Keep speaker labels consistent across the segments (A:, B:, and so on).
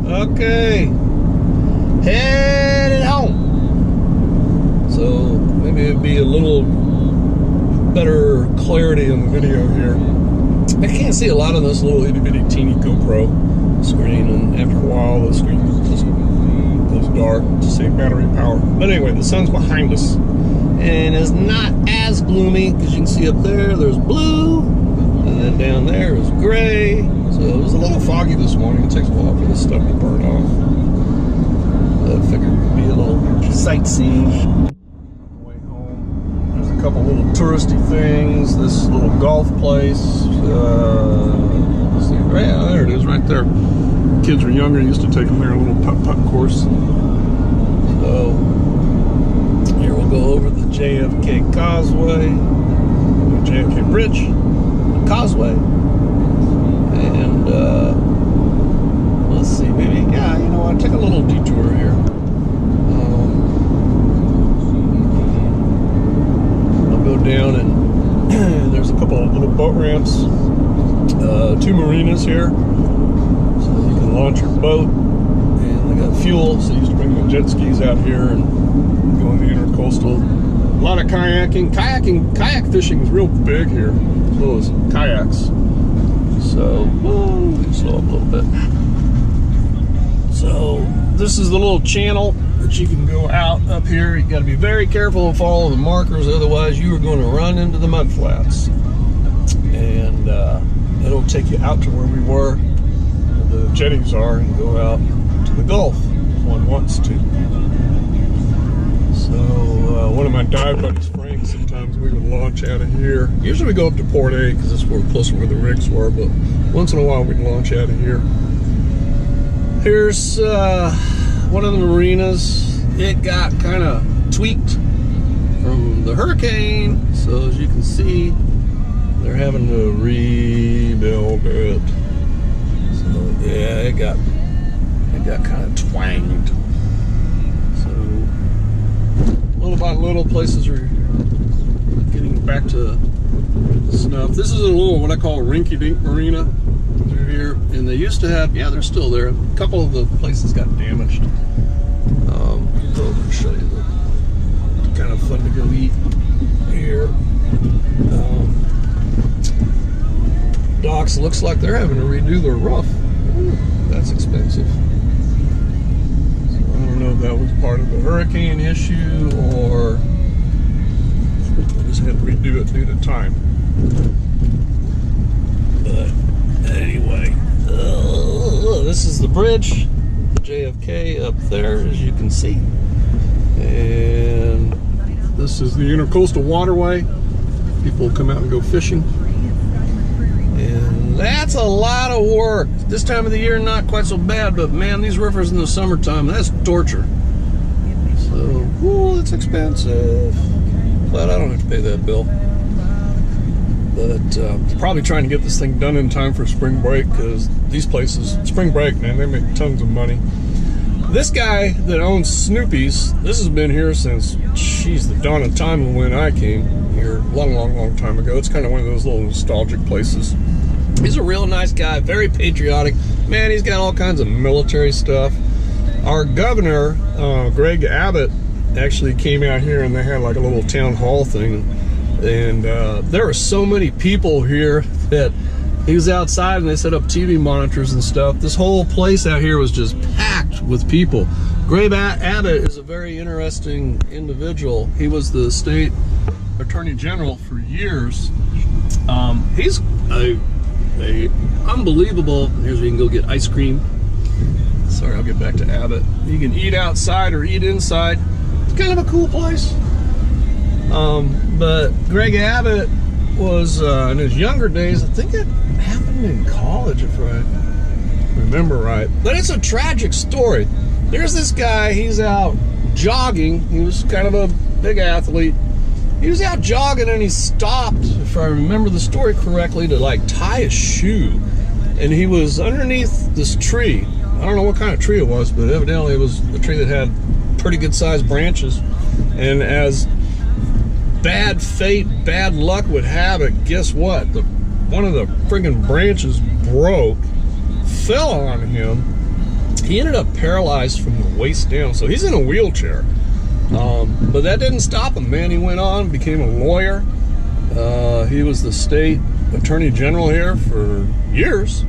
A: Okay, headed home. So maybe it'd be a little better clarity in the video here. I can't see a lot of this little itty bitty teeny GoPro screen, and after a while the screen just goes dark to save battery power. But anyway, the sun's behind us and is not as gloomy, because you can see up there's blue, and then down there is gray. So it was a little foggy this morning. It takes a while for this stuff to burn off. I figured it would be a little sightseeing. On the way home, there's a couple little touristy things. This little golf place. Let's see, yeah, there it is, right there. Kids were younger, used to take them there, a little putt-putt course. So here we'll go over the JFK Causeway, JFK Bridge, the Causeway. And let's see, maybe, yeah, you know what, take a little detour here. I'll go down and there's a couple of little boat ramps, 2 marinas here, so you can launch your boat, and they got fuel, so you used to bring the jet skis out here and go in the intercoastal. A lot of kayaking. Kayak fishing is real big here, as well as kayaks. So, slow up a little bit. So, this is the little channel that you can go out up here. You got to be very careful and follow the markers, otherwise you are going to run into the mud flats. And it'll take you out to where we were, where the jetties are, and go out to the Gulf if one wants to. So, one of my dive buddies, Frank, sometimes we would launch out of here. Usually we go up to Port A because that's where closer where the rigs were, but once in a while we'd launch out of here. Here's one of the marinas. It got kind of tweaked from the hurricane, so as you can see, they're having to rebuild it. So yeah, it got kind of twanged. Little by little, places are getting back to snuff. This is a little, what I call a rinky-dink marina through here, and they used to have, yeah, they're still there. A couple of the places got damaged. I'll go over and show you. It's kind of fun to go eat here. Docks, looks like they're having to redo their roof. Ooh, that's expensive. I don't know if that was part of the hurricane issue or they just had to redo it due to time. But anyway, this is the bridge, the JFK up there, as you can see. And this is the intercoastal waterway. People come out and go fishing. And that's a lot of work. This time of the year, not quite so bad, but man, these rivers in the summertime, that's torture. So, ooh, it's expensive. But I don't have to pay that bill. But probably trying to get this thing done in time for spring break, because these places, spring break, man, they make tons of money. This guy that owns Snoopy's, this has been here since, geez, the dawn of time when I came here, long time ago. It's kind of one of those little nostalgic places. He's a real nice guy, very patriotic. Man, he's got all kinds of military stuff. Our governor, Greg Abbott, actually came out here and they had like a little town hall thing. And there were so many people here that he was outside and they set up TV monitors and stuff. This whole place out here was just packed with people. Greg Abbott is a very interesting individual. He was the state attorney general for years. He's a unbelievable, here's where you can go get ice cream. Sorry, I'll get back to Abbott. You can eat outside or eat inside. It's kind of a cool place. But Greg Abbott was, in his younger days, I think it happened in college, if I remember right. But it's a tragic story. There's this guy, he's out jogging. He was kind of a big athlete. He was out jogging and he stopped, if I remember the story correctly, to like tie a shoe. And he was underneath this tree. I don't know what kind of tree it was, but evidently it was a tree that had pretty good sized branches. And as bad fate, bad luck would have it, guess what? One of the friggin' branches broke, fell on him, he ended up paralyzed from the waist down, so he's in a wheelchair. But that didn't stop him, man. He went on, became a lawyer. He was the state attorney general here for years,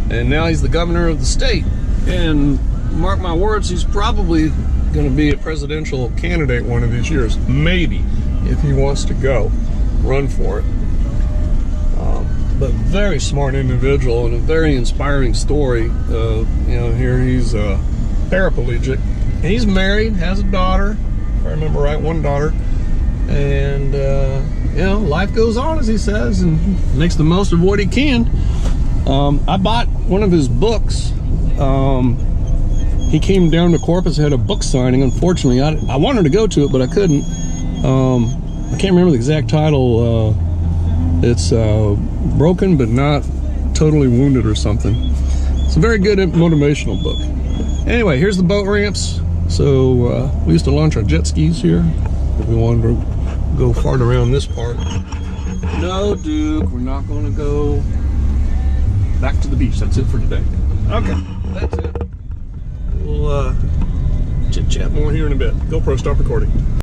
A: and now he's the governor of the state. And mark my words, he's probably going to be a presidential candidate one of these years, maybe, if he wants to go run for it. But very smart individual and a very inspiring story. You know, here he's paraplegic. He's married, has a daughter, if I remember right, one daughter, and you know, life goes on, as he says, and makes the most of what he can. I bought one of his books. He came down to Corpus, had a book signing. Unfortunately, I wanted to go to it, but I couldn't. I can't remember the exact title. It's Broken but Not Totally Wounded or something. It's a very good motivational book. Anyway, here's the boat ramps. So we used to launch our jet skis here if we wanted to go farther around this part. No, Duke, we're not going to go back to the beach. That's it for today. Okay, that's it. We'll chit-chat more here in a bit. GoPro, stop recording.